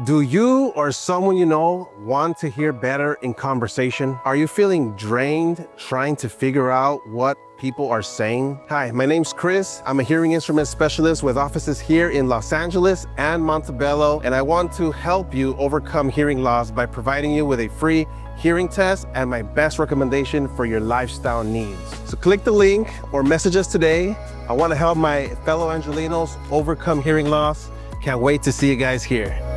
Do you or someone you know want to hear better in conversation? Are you feeling drained trying to figure out what people are saying? Hi, my name's Chris. I'm a hearing instrument specialist with offices here in Los Angeles and Montebello, and I want to help you overcome hearing loss by providing you with a free hearing test and my best recommendation for your lifestyle needs. So click the link or message us today. I want to help my fellow Angelinos overcome hearing loss. Can't wait to see you guys here.